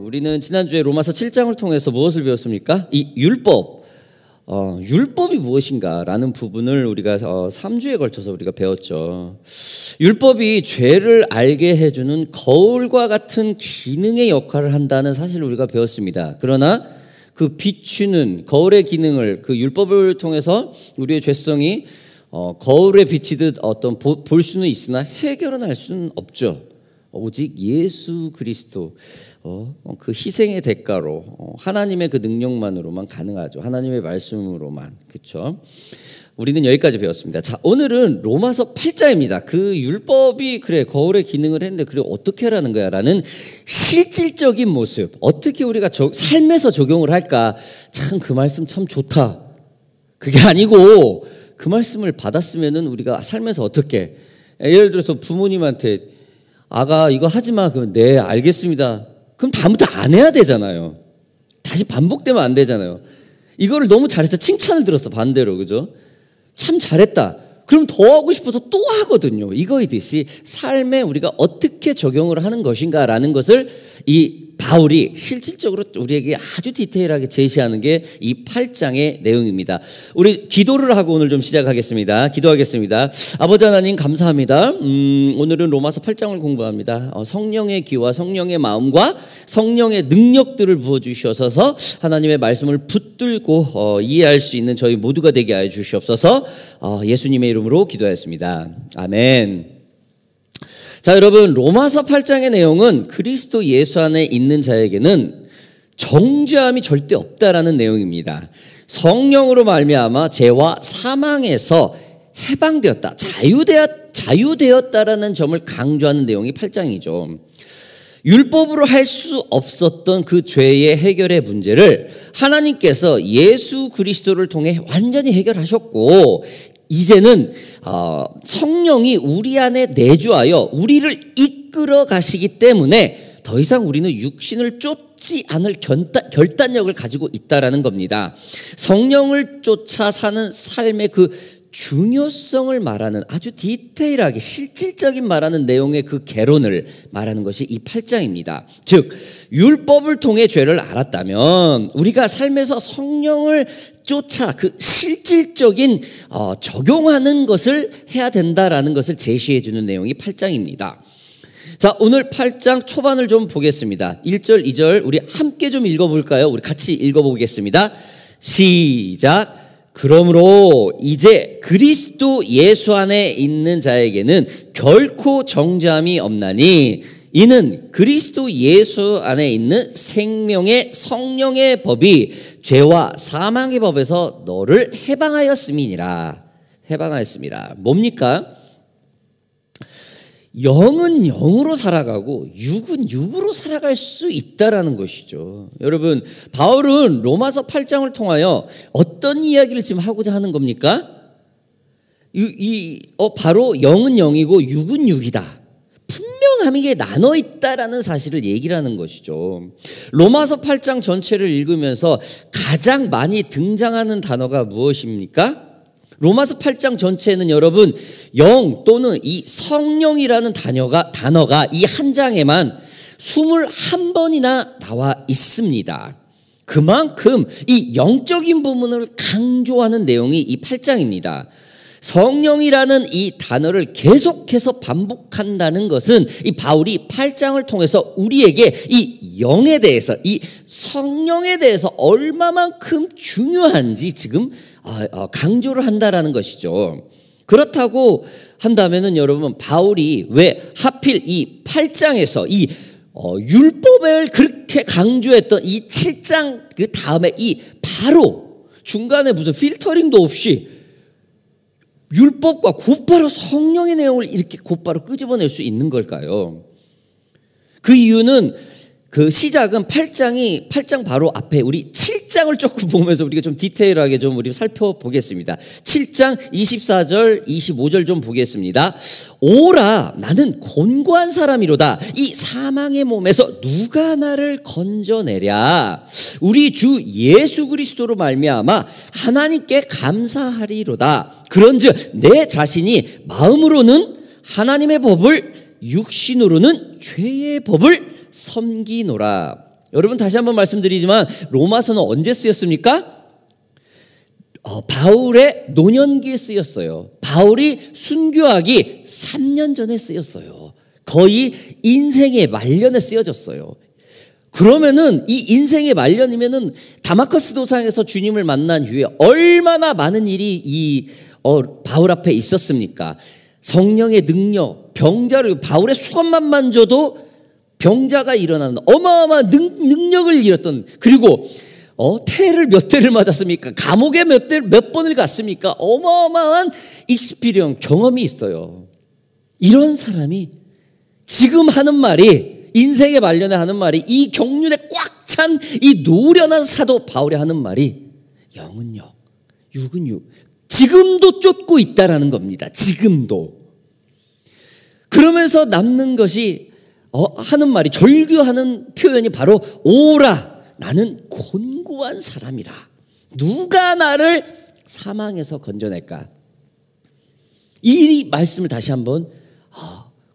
우리는 지난주에 로마서 7장을 통해서 무엇을 배웠습니까? 이 율법, 율법이 무엇인가라는 부분을 우리가 3주에 걸쳐서 우리가 배웠죠. 율법이 죄를 알게 해주는 거울과 같은 기능의 역할을 한다는 사실을 우리가 배웠습니다. 그러나 그 비추는 거울의 기능을 그 율법을 통해서 우리의 죄성이 거울에 비치듯 어떤 볼 수는 있으나 해결은 할 수는 없죠. 오직 예수 그리스도 그 희생의 대가로 하나님의 그 능력만으로만 가능하죠. 하나님의 말씀으로만. 그렇죠? 우리는 여기까지 배웠습니다. 자, 오늘은 로마서 8장입니다. 그 율법이 그래 거울의 기능을 했는데 그래 어떻게 하라는 거야 라는 실질적인 모습, 어떻게 우리가 삶에서 적용을 할까. 참 그 말씀 참 좋다. 그게 아니고 그 말씀을 받았으면은 우리가 삶에서 어떻게, 예를 들어서 부모님한테 아가 이거 하지 마. 그러면 네 알겠습니다. 그럼 다음부터 안 해야 되잖아요. 다시 반복되면 안 되잖아요. 이거를 너무 잘해서 칭찬을 들었어. 반대로. 그죠? 참 잘했다. 그럼 더 하고 싶어서 또 하거든요. 이거이듯이 삶에 우리가 어떻게 적용을 하는 것인가라는 것을 이 바울이 실질적으로 우리에게 아주 디테일하게 제시하는 게 이 8장의 내용입니다. 우리 기도를 하고 오늘 좀 시작하겠습니다. 기도하겠습니다. 아버지 하나님 감사합니다. 오늘은 로마서 8장을 공부합니다. 성령의 귀와 성령의 마음과 성령의 능력들을 부어주셔서 하나님의 말씀을 붙들고 이해할 수 있는 저희 모두가 되게 하여 주시옵소서. 예수님의 이름으로 기도하였습니다. 아멘. 자, 여러분, 로마서 8장의 내용은 그리스도 예수 안에 있는 자에게는 정죄함이 절대 없다라는 내용입니다. 성령으로 말미암아 죄와 사망에서 해방되었다, 자유되었다라는 점을 강조하는 내용이 8장이죠. 율법으로 할 수 없었던 그 죄의 해결의 문제를 하나님께서 예수 그리스도를 통해 완전히 해결하셨고, 이제는 성령이 우리 안에 내주하여 우리를 이끌어 가시기 때문에 더 이상 우리는 육신을 쫓지 않을 결단력을 가지고 있다라는 겁니다. 성령을 쫓아 사는 삶의 그 중요성을 말하는 아주 디테일하게 실질적인 말하는 내용의 그 개론을 말하는 것이 이 8장입니다. 즉 율법을 통해 죄를 알았다면 우리가 삶에서 성령을 쫓아 그 실질적인 적용하는 것을 해야 된다라는 것을 제시해 주는 내용이 8장입니다. 자, 오늘 8장 초반을 좀 보겠습니다. 1절, 2절 우리 함께 좀 읽어볼까요? 우리 같이 읽어보겠습니다. 시작. 그러므로 이제 그리스도 예수 안에 있는 자에게는 결코 정죄함이 없나니 이는 그리스도 예수 안에 있는 생명의 성령의 법이 죄와 사망의 법에서 너를 해방하였음이니라. 해방하였습니다. 뭡니까? 영은 영으로 살아가고 육은 육으로 살아갈 수 있다라는 것이죠. 여러분, 바울은 로마서 8장을 통하여 어떤 이야기를 지금 하고자 하는 겁니까? 바로 영은 영이고 육은 육이다. 분명하게 나눠 있다라는 사실을 얘기를 하는 것이죠. 로마서 8장 전체를 읽으면서 가장 많이 등장하는 단어가 무엇입니까? 로마서 8장 전체에는 여러분 영 또는 이 성령이라는 단어가 이 한 장에만 21번이나 나와 있습니다. 그만큼 이 영적인 부분을 강조하는 내용이 이 8장입니다. 성령이라는 이 단어를 계속해서 반복한다는 것은 이 바울이 8장을 통해서 우리에게 이 영에 대해서, 이 성령에 대해서 얼마만큼 중요한지 지금 강조를 한다라는 것이죠. 그렇다고 한다면은 여러분, 바울이 왜 하필 이 8장에서 이 율법을 그렇게 강조했던 이 7장 그 다음에 이 바로 중간에 무슨 필터링도 없이 율법과 곧바로 성령의 내용을 이렇게 곧바로 끄집어낼 수 있는 걸까요? 그 이유는 그 시작은 8장 바로 앞에 우리 7장을 조금 보면서 우리가 좀 디테일하게 좀 우리 살펴보겠습니다. 7장 24절 25절 좀 보겠습니다. 오라 나는 곤고한 사람이로다. 이 사망의 몸에서 누가 나를 건져내랴. 우리 주 예수 그리스도로 말미암아 하나님께 감사하리로다. 그런즉 내 자신이 마음으로는 하나님의 법을 육신으로는 죄의 법을 섬기노라. 여러분 다시 한번 말씀드리지만 로마서는 언제 쓰였습니까? 바울의 노년기에 쓰였어요. 바울이 순교하기 3년 전에 쓰였어요. 거의 인생의 말년에 쓰여졌어요. 그러면은 이 인생의 말년이면은 다마커스 도상에서 주님을 만난 후에 얼마나 많은 일이 이 바울 앞에 있었습니까? 성령의 능력, 병자를 바울의 수건만 만져도 병자가 일어나는 어마어마한 능력을 잃었던, 그리고 태를 몇 대를 맞았습니까? 감옥에 몇 번을 갔습니까? 어마어마한 익스피리언스, 경험이 있어요. 이런 사람이 지금 하는 말이, 인생의 말년에 하는 말이, 이 경륜에 꽉 찬 이 노련한 사도 바울이 하는 말이 영은 영, 육은 육, 지금도 쫓고 있다라는 겁니다. 지금도. 그러면서 남는 것이 하는 말이, 절규하는 표현이 바로 오라, 나는 곤고한 사람이라. 누가 나를 사망에서 건져낼까? 이 말씀을 다시 한번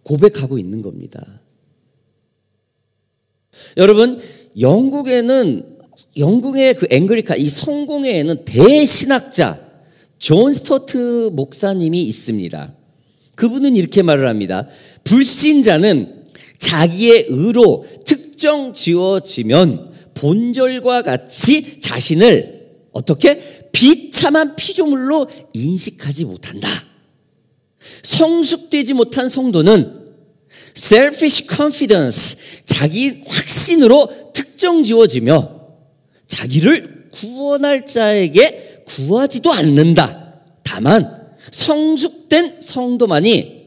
고백하고 있는 겁니다. 여러분, 영국의 그 앵글리칸, 이 성공회에는 대신학자 존 스토트 목사님이 있습니다. 그분은 이렇게 말을 합니다. 불신자는 자기의 의로 특정 지어지면 본절과 같이 자신을 어떻게 비참한 피조물로 인식하지 못한다. 성숙되지 못한 성도는 selfish confidence, 자기 확신으로 특정 지어지며 자기를 구원할 자에게 구하지도 않는다. 다만 성숙된 성도만이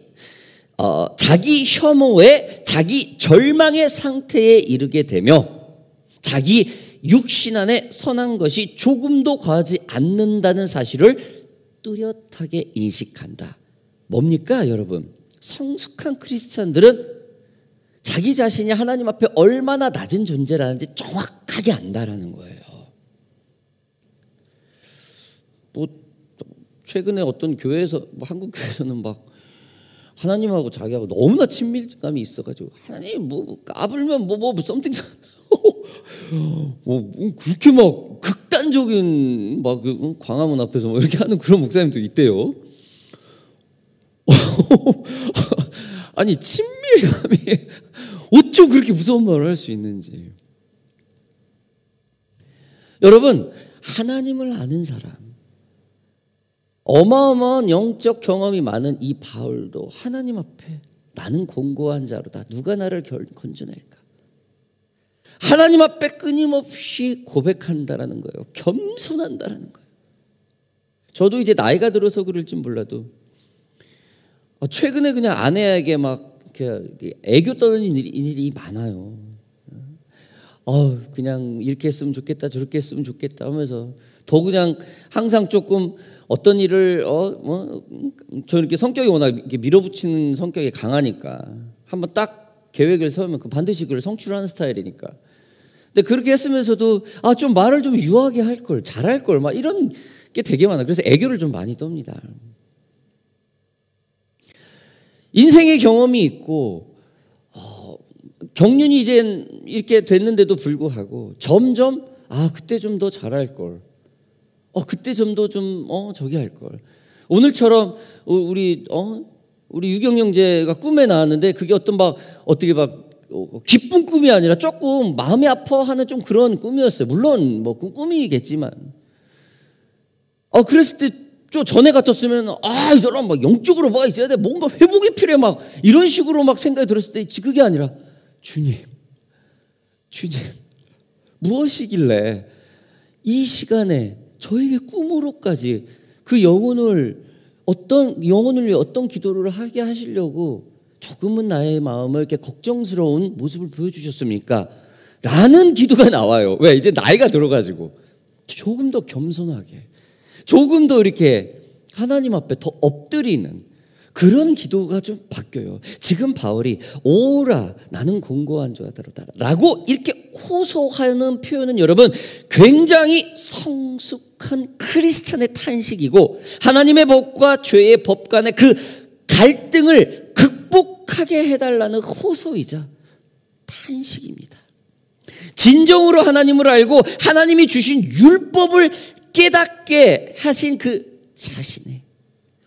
자기 혐오에, 자기 절망의 상태에 이르게 되며 자기 육신 안에 선한 것이 조금도 과하지 않는다는 사실을 뚜렷하게 인식한다. 뭡니까, 여러분? 성숙한 크리스찬들은 자기 자신이 하나님 앞에 얼마나 낮은 존재라는지 정확하게 안다라는 거예요. 최근에 어떤 교회에서, 한국 교회에서는 막 하나님하고 자기하고 너무나 친밀감이 있어가지고, 하나님 까불면 썸띵 그렇게 막 극단적인 막 광화문 앞에서 뭐 이렇게 하는 그런 목사님도 있대요. 아니, 친밀감이 어쩜 그렇게 무서운 말을 할 수 있는지. 여러분, 하나님을 아는 사람, 어마어마한 영적 경험이 많은 이 바울도 하나님 앞에 나는 곤고한 자로다, 누가 나를 건져낼까? 하나님 앞에 끊임없이 고백한다라는 거예요. 겸손한다라는 거예요. 저도 이제 나이가 들어서 그럴지 몰라도 최근에 그냥 아내에게 막 애교 떠는 일이 많아요. 그냥 이렇게 했으면 좋겠다, 저렇게 했으면 좋겠다 하면서 더 그냥 항상 조금 어떤 일을 저 이렇게 성격이 워낙 이렇게 밀어붙이는 성격이 강하니까 한번 딱 계획을 세우면 반드시 그걸 성취하는 스타일이니까. 근데 그렇게 했으면서도 좀 말을 좀 유하게 할 걸, 잘할 걸, 막 이런 게 되게 많아요. 그래서 애교를 좀 많이 떱니다. 인생의 경험이 있고 경륜이 이제 이렇게 됐는데도 불구하고 점점 그때 좀 더 잘할 걸, 그때 좀 더 저기 할 걸. 오늘처럼 우리 유경 형제가 꿈에 나왔는데 그게 어떻게 기쁜 꿈이 아니라 조금 마음이 아파하는 좀 그런 꿈이었어요. 물론 뭐 꿈이겠지만 그랬을 때 전에 같았으면 이 사람 막 영적으로 뭐가 있어야 돼, 뭔가 회복이 필요해, 막 이런 식으로 막 생각이 들었을 때 그게 아니라 주님 무엇이길래 이 시간에 저에게 꿈으로까지 그 영혼을 위해 어떤 기도를 하게 하시려고 조금은 나의 마음을 이렇게 걱정스러운 모습을 보여주셨습니까? 라는 기도가 나와요. 왜? 이제 나이가 들어가지고 조금 더 겸손하게, 조금 더 이렇게 하나님 앞에 더 엎드리는 그런 기도가 좀 바뀌어요. 지금 바울이 오라, 나는 곤고한 자다 라고 이렇게 호소하는 표현은 여러분 굉장히 성숙한 크리스찬의 탄식이고, 하나님의 법과 죄의 법 간의 그 갈등을 극복하게 해달라는 호소이자 탄식입니다. 진정으로 하나님을 알고 하나님이 주신 율법을 깨닫게 하신 그 자신의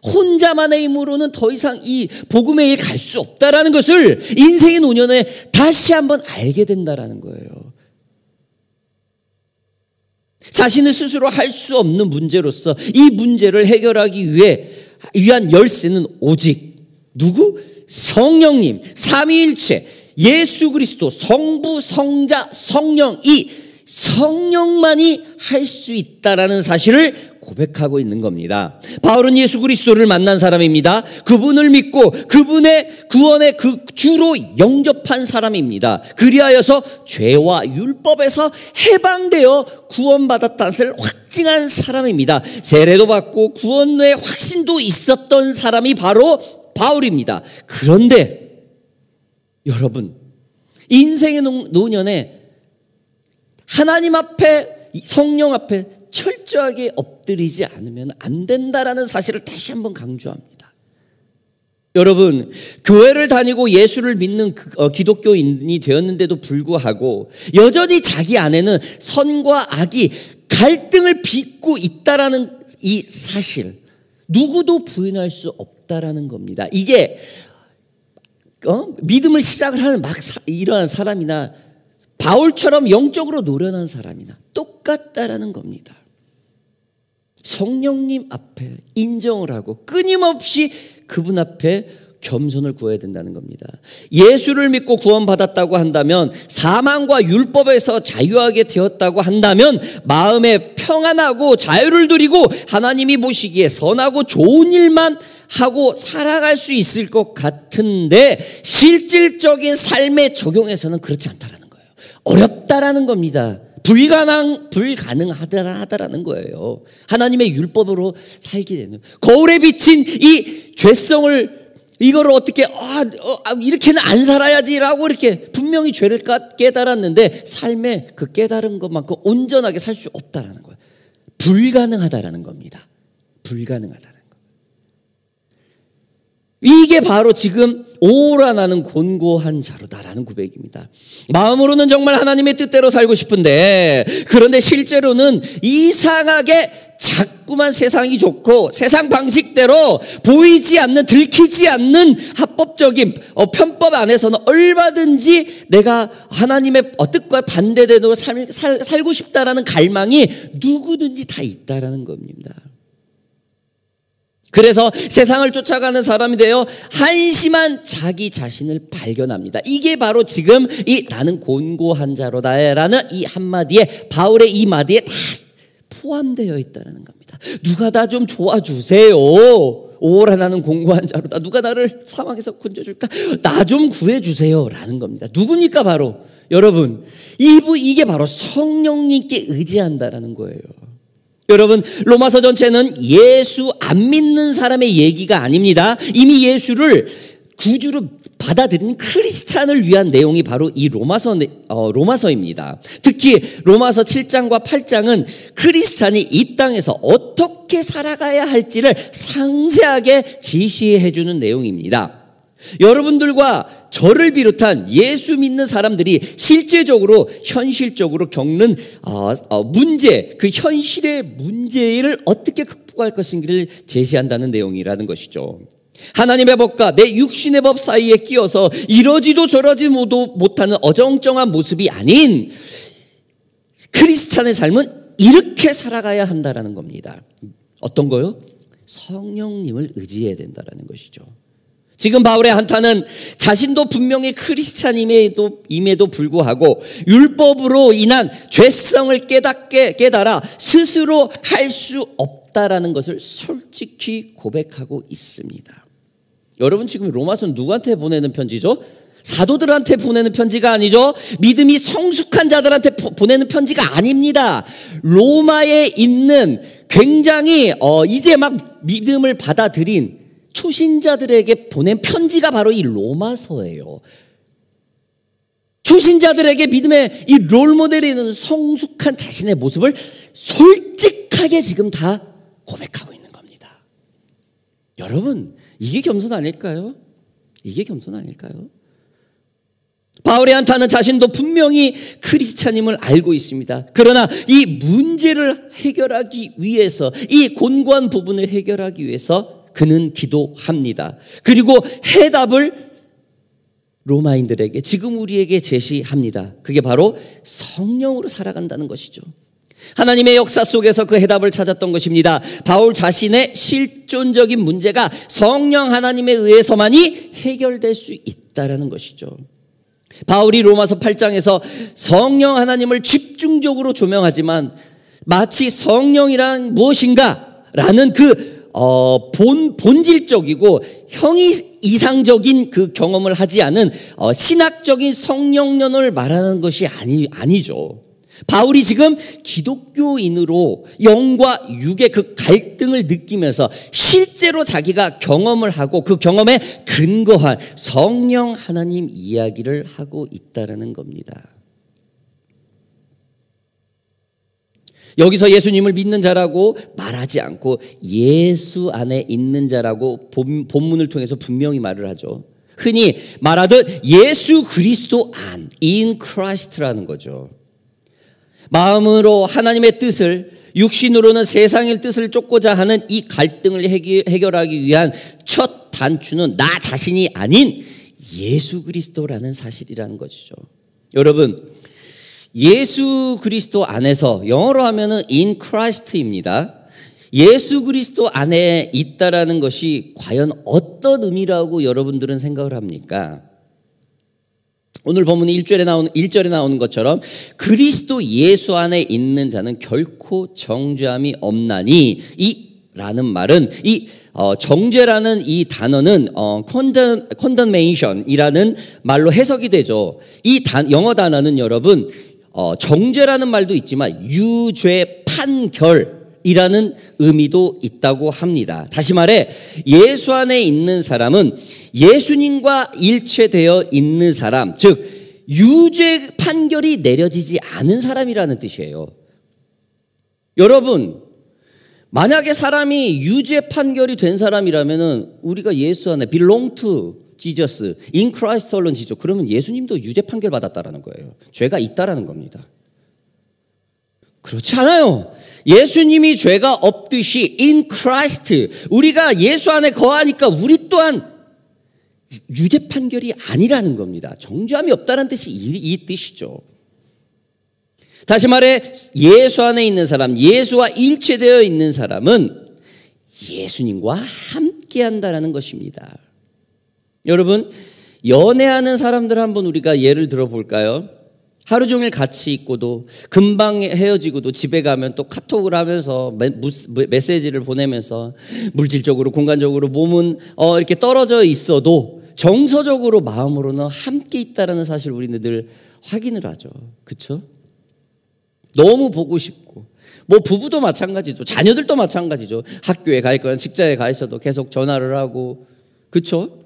혼자만의 힘으로는 더 이상 이 복음의 길 갈 수 없다라는 것을 인생의 노년에 다시 한번 알게 된다라는 거예요. 자신을 스스로 할 수 없는 문제로서 이 문제를 해결하기 위한 열쇠는 오직 누구? 성령님, 삼위일체, 예수 그리스도, 성부, 성자, 성령, 이 성령만이 할 수 있다라는 사실을 고백하고 있는 겁니다. 바울은 예수 그리스도를 만난 사람입니다. 그분을 믿고 그분의 구원의 그 주로 영접한 사람입니다. 그리하여서 죄와 율법에서 해방되어 구원받았다는 것을 확증한 사람입니다. 세례도 받고 구원의 확신도 있었던 사람이 바로 바울입니다. 그런데 여러분, 인생의 노년에 하나님 앞에, 성령 앞에 철저하게 엎드리지 않으면 안 된다라는 사실을 다시 한번 강조합니다. 여러분, 교회를 다니고 예수를 믿는 기독교인이 되었는데도 불구하고 여전히 자기 안에는 선과 악이 갈등을 빚고 있다라는 이 사실, 누구도 부인할 수 없다라는 겁니다. 이게 믿음을 시작을 하는 막 일어난 사람이나 바울처럼 영적으로 노련한 사람이나 똑같다라는 겁니다. 성령님 앞에 인정을 하고 끊임없이 그분 앞에 겸손을 구해야 된다는 겁니다. 예수를 믿고 구원받았다고 한다면, 사망과 율법에서 자유하게 되었다고 한다면 마음에 평안하고 자유를 누리고 하나님이 보시기에 선하고 좋은 일만 하고 살아갈 수 있을 것 같은데 실질적인 삶에 적용해서는 그렇지 않다라는 거예요. 어렵다라는 겁니다. 불가능하다라는 거예요. 하나님의 율법으로 살게 되는, 거울에 비친 이 죄성을, 이거를 어떻게 이렇게는 안 살아야지라고 이렇게 분명히 죄를 깨달았는데 삶에 그 깨달은 것만큼 온전하게 살 수 없다라는 거예요. 불가능하다라는 겁니다. 불가능하다는 거. 이게 바로 지금 오라 나는 곤고한 자로다라는 고백입니다. 마음으로는 정말 하나님의 뜻대로 살고 싶은데, 그런데 실제로는 이상하게 자꾸만 세상이 좋고 세상 방식대로 보이지 않는, 들키지 않는 합법적인 편법 안에서는 얼마든지 내가 하나님의 뜻과 반대되도록 살고 싶다라는 갈망이 누구든지 다 있다라는 겁니다. 그래서 세상을 쫓아가는 사람이 되어 한심한 자기 자신을 발견합니다. 이게 바로 지금 이 나는 곤고한 자로다라는 이 한마디에, 바울의 이 마디에 다 포함되어 있다는 겁니다. 누가 나 좀 도와주세요. 오라 나는 곤고한 자로다. 누가 나를 사망에서 건져줄까? 나 좀 구해주세요 라는 겁니다. 누굽니까? 바로 여러분, 이게 바로 성령님께 의지한다라는 거예요. 여러분, 로마서 전체는 예수 안 믿는 사람의 얘기가 아닙니다. 이미 예수를 구주로 받아들인 크리스찬을 위한 내용이 바로 이 로마서입니다. 특히 로마서 7장과 8장은 크리스찬이 이 땅에서 어떻게 살아가야 할지를 상세하게 지시해 주는 내용입니다. 여러분들과 저를 비롯한 예수 믿는 사람들이 실제적으로 현실적으로 겪는 문제, 그 현실의 문제를 어떻게 극복할 것인지를 제시한다는 내용이라는 것이죠. 하나님의 법과 내 육신의 법 사이에 끼어서 이러지도 저러지도 못하는 어정쩡한 모습이 아닌 크리스찬의 삶은 이렇게 살아가야 한다는 겁니다. 어떤 거요? 성령님을 의지해야 된다는 것이죠. 지금 바울의 한탄은 자신도 분명히 크리스찬임에도 불구하고 율법으로 인한 죄성을 깨달아 스스로 할 수 없다라는 것을 솔직히 고백하고 있습니다. 여러분, 지금 로마서는 누구한테 보내는 편지죠? 사도들한테 보내는 편지가 아니죠. 믿음이 성숙한 자들한테 보내는 편지가 아닙니다. 로마에 있는 굉장히 이제 막 믿음을 받아들인 초신자들에게 보낸 편지가 바로 이 로마서예요. 초신자들에게 믿음의 이 롤모델이 있는 성숙한 자신의 모습을 솔직하게 지금 다 고백하고 있는 겁니다. 여러분, 이게 겸손 아닐까요? 이게 겸손 아닐까요? 바울의 한타는 자신도 분명히 크리스찬임을 알고 있습니다. 그러나 이 문제를 해결하기 위해서, 이 곤고한 부분을 해결하기 위해서 그는 기도합니다. 그리고 해답을 로마인들에게, 지금 우리에게 제시합니다. 그게 바로 성령으로 살아간다는 것이죠. 하나님의 역사 속에서 그 해답을 찾았던 것입니다. 바울 자신의 실존적인 문제가 성령 하나님에 의해서만이 해결될 수 있다는 것이죠. 바울이 로마서 8장에서 성령 하나님을 집중적으로 조명하지만 마치 성령이란 무엇인가 라는 그 본질적이고 형이 이상적인 그 경험을 하지 않은 신학적인 성령론을 말하는 것이 아니죠. 바울이 지금 기독교인으로 영과 육의 그 갈등을 느끼면서 실제로 자기가 경험을 하고 그 경험에 근거한 성령 하나님 이야기를 하고 있다는 겁니다. 여기서 예수님을 믿는 자라고 말하지 않고 예수 안에 있는 자라고 본문을 통해서 분명히 말을 하죠. 흔히 말하듯 예수 그리스도 안, in Christ라는 거죠. 마음으로 하나님의 뜻을, 육신으로는 세상의 뜻을 쫓고자 하는 이 갈등을 해결하기 위한 첫 단추는 나 자신이 아닌 예수 그리스도라는 사실이라는 것이죠. 여러분, 예수 그리스도 안에서, 영어로 하면은 in Christ입니다. 예수 그리스도 안에 있다라는 것이 과연 어떤 의미라고 여러분들은 생각을 합니까? 오늘 본문이 1절에 나오는 것처럼 그리스도 예수 안에 있는 자는 결코 정죄함이 없나니, 이 라는 말은 이 정죄라는 이 단어는 condemnation이라는 말로 해석이 되죠. 이 영어 단어는 여러분 정죄라는 말도 있지만 유죄 판결이라는 의미도 있다고 합니다. 다시 말해 예수 안에 있는 사람은 예수님과 일체되어 있는 사람, 즉 유죄 판결이 내려지지 않은 사람이라는 뜻이에요. 여러분, 만약에 사람이 유죄 판결이 된 사람이라면은 우리가 예수 안에 belong to Jesus, in Christ alone 지죠. 그러면 예수님도 유죄 판결 받았다라는 거예요. 죄가 있다라는 겁니다. 그렇지 않아요. 예수님이 죄가 없듯이 in Christ, 우리가 예수 안에 거하니까 우리 또한 유죄 판결이 아니라는 겁니다. 정죄함이 없다는 뜻이 이 뜻이죠. 다시 말해 예수 안에 있는 사람, 예수와 일체되어 있는 사람은 예수님과 함께 한다는 것입니다. 여러분, 연애하는 사람들 한번 우리가 예를 들어볼까요? 하루 종일 같이 있고도 금방 헤어지고도 집에 가면 또 카톡을 하면서 메시지를 보내면서 물질적으로 공간적으로 몸은 이렇게 떨어져 있어도 정서적으로 마음으로는 함께 있다는 사실 우리는 늘 확인을 하죠. 그렇죠? 너무 보고 싶고, 뭐 부부도 마찬가지죠. 자녀들도 마찬가지죠. 학교에 가 있거나 직장에 가 있어도 계속 전화를 하고, 그렇죠?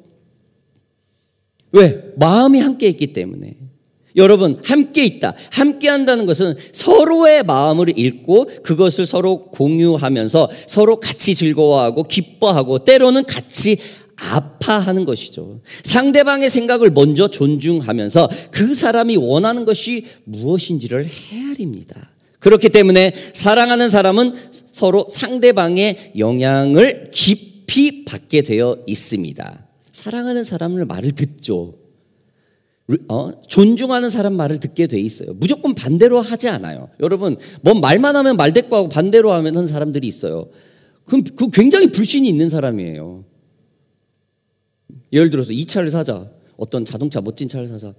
왜? 마음이 함께 있기 때문에. 여러분, 함께 있다, 함께 한다는 것은 서로의 마음을 읽고 그것을 서로 공유하면서 서로 같이 즐거워하고 기뻐하고 때로는 같이 아파하는 것이죠. 상대방의 생각을 먼저 존중하면서 그 사람이 원하는 것이 무엇인지를 헤아립니다. 그렇기 때문에 사랑하는 사람은 서로 상대방의 영향을 깊이 받게 되어 있습니다. 사랑하는 사람을 말을 듣죠. 존중하는 사람 말을 듣게 돼 있어요. 무조건 반대로 하지 않아요. 여러분, 뭔 말만 하면 말대꾸하고 반대로 하는 사람들이 있어요. 그럼 그 굉장히 불신이 있는 사람이에요. 예를 들어서 이 차를 사자. 어떤 자동차 멋진 차를 사자.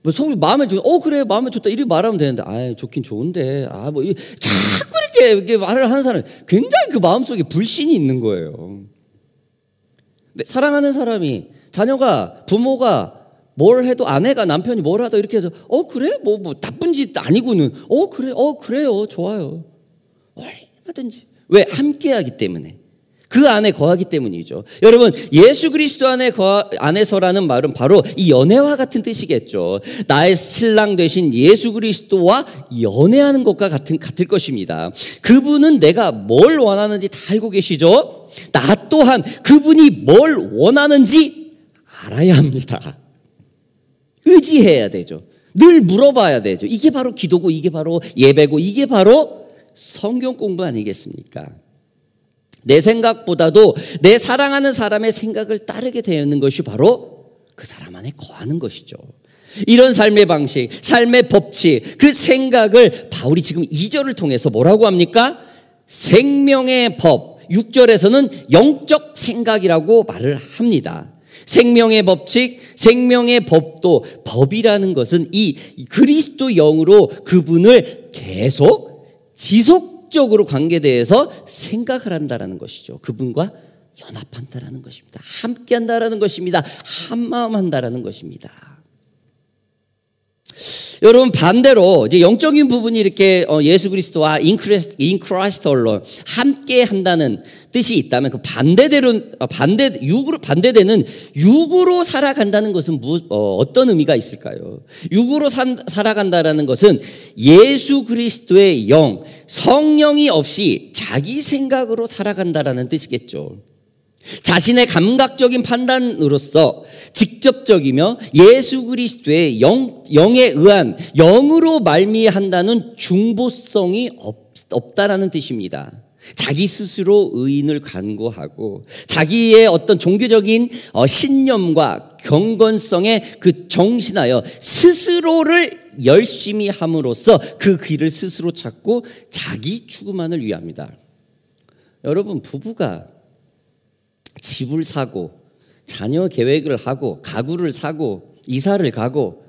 뭐 속이 마음에 들어. 그래, 마음에 좋다. 이렇게 말하면 되는데, 좋긴 좋은데, 자꾸 이렇게 말을 하는 사람, 굉장히 그 마음속에 불신이 있는 거예요. 근데 사랑하는 사람이, 자녀가, 부모가 뭘 해도, 아내가 남편이 뭘 하다 이렇게 해서 그래? 뭐 나쁜 짓 아니고는 그래요, 좋아요. 얼마든지. 왜? 함께하기 때문에. 그 안에 거하기 때문이죠. 여러분, 예수 그리스도 안에서라는 말은 바로 이 연애와 같은 뜻이겠죠. 나의 신랑 되신 예수 그리스도와 연애하는 것과 같을 것입니다. 그분은 내가 뭘 원하는지 다 알고 계시죠? 나 또한 그분이 뭘 원하는지 알아야 합니다. 의지해야 되죠. 늘 물어봐야 되죠. 이게 바로 기도고 이게 바로 예배고 이게 바로 성경 공부 아니겠습니까? 내 생각보다도 내 사랑하는 사람의 생각을 따르게 되는 것이 바로 그 사람 안에 거하는 것이죠. 이런 삶의 방식, 삶의 법칙, 그 생각을 바울이 지금 2절을 통해서 뭐라고 합니까? 생명의 법, 6절에서는 영적 생각이라고 말을 합니다. 생명의 법칙, 생명의 법도, 법이라는 것은 이 그리스도 영으로 그분을 계속 지속적으로 관계대해서 생각을 한다라는 것이죠. 그분과 연합한다라는 것입니다. 함께한다라는 것입니다. 한마음 한다라는 것입니다. 여러분, 반대로 이제 영적인 부분이 이렇게 예수 그리스도와 in Christ alone 함께 한다는 뜻이 있다면, 그 육으로 반대되는 육으로 살아간다는 것은 어떤 의미가 있을까요? 육으로 살아간다라는 것은 예수 그리스도의 영, 성령이 없이 자기 생각으로 살아간다라는 뜻이겠죠. 자신의 감각적인 판단으로서 직접적이며 예수 그리스도의 영에 의한 영으로 말미한다는 중보성이 없다라는 뜻입니다. 자기 스스로 의인을 간구하고 자기의 어떤 종교적인 신념과 경건성에 그 정신하여 스스로를 열심히 함으로써 그 길을 스스로 찾고 자기 추구만을 위합니다. 여러분, 부부가 집을 사고 자녀 계획을 하고 가구를 사고 이사를 가고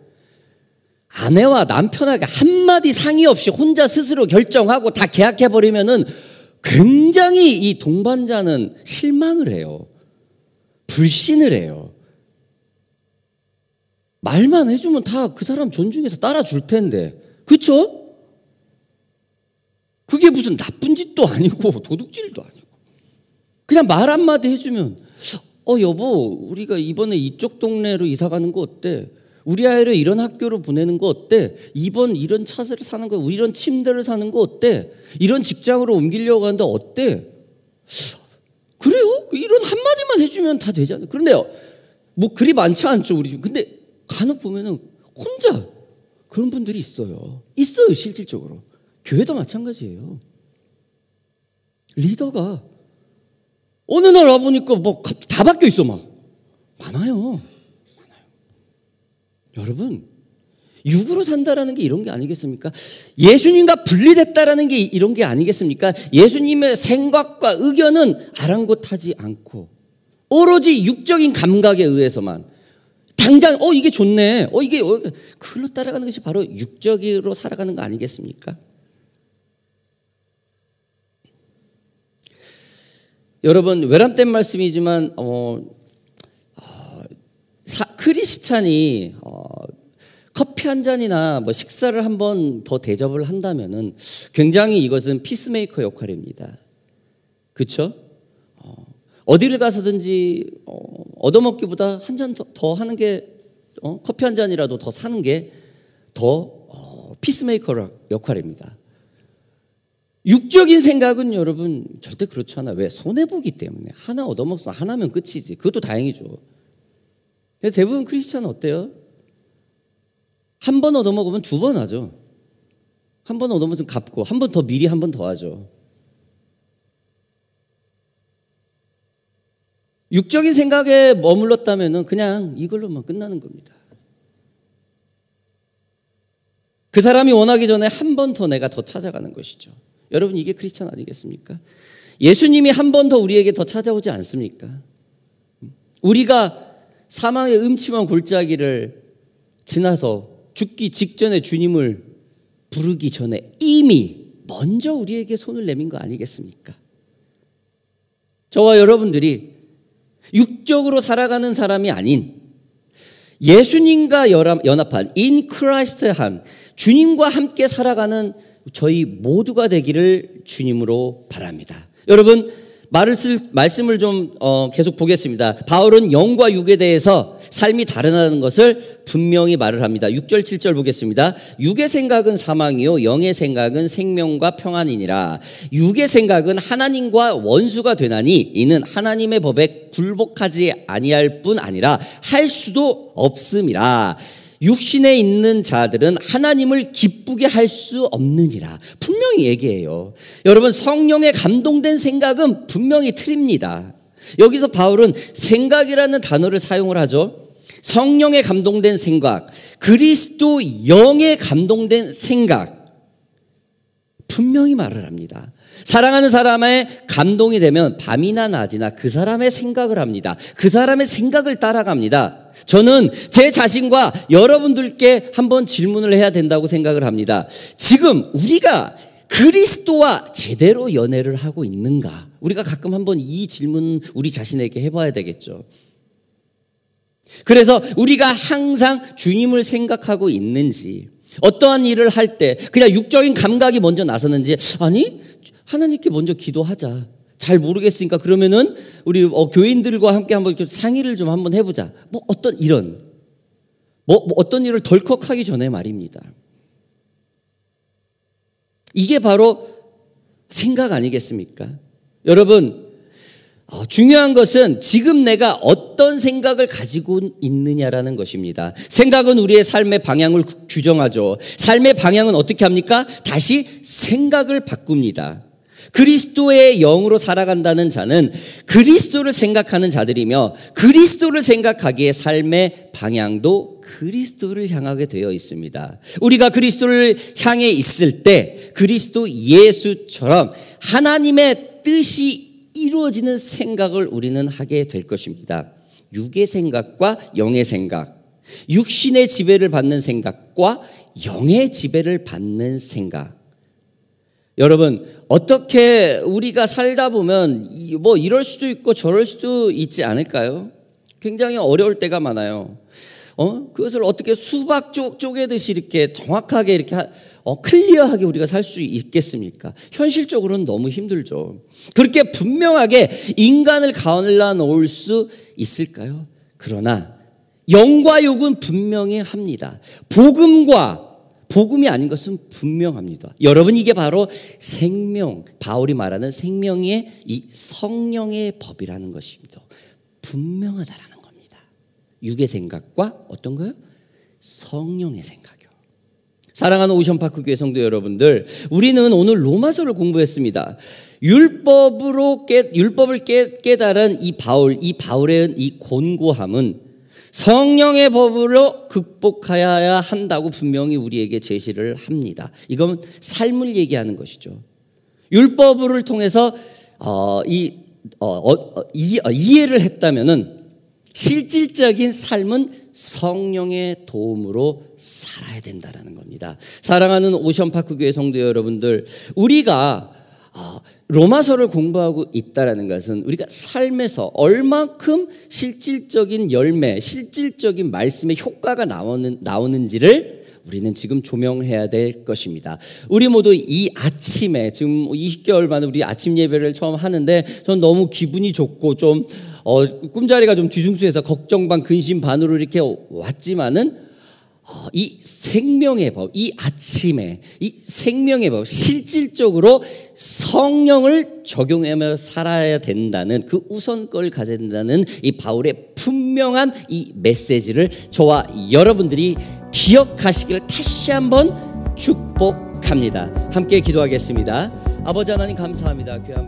아내와 남편에게 한마디 상의 없이 혼자 스스로 결정하고 다 계약해버리면은 굉장히 이 동반자는 실망을 해요. 불신을 해요. 말만 해주면 다 그 사람 존중해서 따라줄 텐데, 그렇죠? 그게 무슨 나쁜 짓도 아니고 도둑질도 아니고 그냥 말 한마디 해주면 여보, 우리가 이번에 이쪽 동네로 이사 가는 거 어때? 우리 아이를 이런 학교로 보내는 거 어때? 이번 이런 차를 사는 거, 이런 침대를 사는 거 어때? 이런 직장으로 옮기려고 하는데 어때? 그래요? 이런 한마디만 해주면 다 되잖아요. 그런데요, 뭐 그리 많지 않죠, 우리 집. 근데 간혹 보면은 혼자 그런 분들이 있어요. 실질적으로. 교회도 마찬가지예요. 리더가 어느 날 와보니까 뭐 다 바뀌어 있어, 막. 많아요. 여러분, 육으로 산다라는 게 이런 게 아니겠습니까? 예수님과 분리됐다라는 게 이런 게 아니겠습니까? 예수님의 생각과 의견은 아랑곳하지 않고 오로지 육적인 감각에 의해서만 당장 이게 좋네, 이게 그걸로 따라가는 것이 바로 육적으로 살아가는 거 아니겠습니까? 여러분, 외람된 말씀이지만 크리스찬이 커피 한 잔이나 뭐 식사를 한 번 더 대접을 한다면은 굉장히 이것은 피스메이커 역할입니다. 그렇죠? 어디를 가서든지 얻어먹기보다 한 잔 더 하는 게 커피 한 잔이라도 더 사는 게 더 피스메이커 역할입니다. 육적인 생각은 여러분 절대 그렇지 않아요. 왜? 손해보기 때문에. 하나 얻어먹어 하나면 끝이지. 그것도 다행이죠. 그래서 대부분 크리스찬은 어때요? 한 번 얻어먹으면 두 번 하죠. 한 번 얻어먹으면 갚고 한 번 더 미리 한 번 더 하죠. 육적인 생각에 머물렀다면 그냥 이걸로만 끝나는 겁니다. 그 사람이 원하기 전에 한 번 더 내가 더 찾아가는 것이죠. 여러분, 이게 크리스찬 아니겠습니까? 예수님이 한 번 더 우리에게 더 찾아오지 않습니까? 우리가 사망의 음침한 골짜기를 지나서 죽기 직전에 주님을 부르기 전에 이미 먼저 우리에게 손을 내민 거 아니겠습니까? 저와 여러분들이 육적으로 살아가는 사람이 아닌 예수님과 연합한 in Christ 한 주님과 함께 살아가는 저희 모두가 되기를 주님으로 바랍니다. 여러분, 말씀을 좀 계속 보겠습니다. 바울은 영과 육에 대해서 삶이 다르다는 것을 분명히 말을 합니다. 6절 7절 보겠습니다. 육의 생각은 사망이요 영의 생각은 생명과 평안이니라. 육의 생각은 하나님과 원수가 되나니 이는 하나님의 법에 굴복하지 아니할 뿐 아니라 할 수도 없음이라. 육신에 있는 자들은 하나님을 기쁘게 할 수 없느니라. 분명히 얘기해요. 여러분, 성령에 감동된 생각은 분명히 틀립니다. 여기서 바울은 생각이라는 단어를 사용을 하죠. 성령에 감동된 생각, 그리스도 영에 감동된 생각, 분명히 말을 합니다. 사랑하는 사람의 감동이 되면 밤이나 낮이나 그 사람의 생각을 합니다. 그 사람의 생각을 따라갑니다. 저는 제 자신과 여러분들께 한번 질문을 해야 된다고 생각을 합니다. 지금 우리가 그리스도와 제대로 연애를 하고 있는가? 우리가 가끔 한번 이 질문 우리 자신에게 해봐야 되겠죠. 그래서 우리가 항상 주님을 생각하고 있는지, 어떠한 일을 할 때 그냥 육적인 감각이 먼저 나서는지, 아니 하나님께 먼저 기도하자. 잘 모르겠으니까 그러면은 우리 교인들과 함께 한번 상의를 좀 한번 해보자. 어떤 일을 덜컥하기 전에 말입니다. 이게 바로 생각 아니겠습니까? 여러분, 중요한 것은 지금 내가 어떤 생각을 가지고 있느냐라는 것입니다. 생각은 우리의 삶의 방향을 규정하죠. 삶의 방향은 어떻게 합니까? 다시 생각을 바꿉니다. 그리스도의 영으로 살아간다는 자는 그리스도를 생각하는 자들이며, 그리스도를 생각하기에 삶의 방향도 그리스도를 향하게 되어 있습니다. 우리가 그리스도를 향해 있을 때 그리스도 예수처럼 하나님의 뜻이 이루어지는 생각을 우리는 하게 될 것입니다. 육의 생각과 영의 생각, 육신의 지배를 받는 생각과 영의 지배를 받는 생각. 여러분, 어떻게 우리가 살다 보면 이럴 수도 있고 저럴 수도 있지 않을까요? 굉장히 어려울 때가 많아요. 그것을 어떻게 수박 쪼개듯이 이렇게 정확하게 이렇게 클리어하게 우리가 살 수 있겠습니까? 현실적으로는 너무 힘들죠. 그렇게 분명하게 인간을 갈라놓을 수 있을까요? 그러나 영과 육은 분명히 합니다. 복음이 아닌 것은 분명합니다. 여러분, 이게 바로 생명, 바울이 말하는 생명의 이 성령의 법이라는 것입니다. 분명하다라는 겁니다. 육의 생각과 어떤 거요? 성령의 생각이요. 사랑하는 오션파크 교회 성도 여러분들, 우리는 오늘 로마서를 공부했습니다. 율법을 깨달은 이 바울의 이 곤고함은 성령의 법으로 극복해야 한다고 분명히 우리에게 제시를 합니다. 이건 삶을 얘기하는 것이죠. 율법을 통해서 이해를 했다면은 실질적인 삶은 성령의 도움으로 살아야 된다는 겁니다. 사랑하는 오션파크 교회 성도 여러분들, 우리가 로마서를 공부하고 있다는 것은 우리가 삶에서 얼만큼 실질적인 열매, 실질적인 말씀의 효과가 나오는지를 우리는 지금 조명해야 될 것입니다. 우리 모두 이 아침에, 지금 20개월 만에 우리 아침 예배를 처음 하는데 전 너무 기분이 좋고 좀 꿈자리가 좀 뒤숭숭해서 걱정 반 근심 반으로 이렇게 왔지만은 이 생명의 법, 이 아침에 이 생명의 법, 실질적으로 성령을 적용하며 살아야 된다는 그 우선권을 가져야 된다는 이 바울의 분명한 이 메시지를 저와 여러분들이 기억하시기를 다시 한번 축복합니다. 함께 기도하겠습니다. 아버지 하나님 감사합니다. 귀한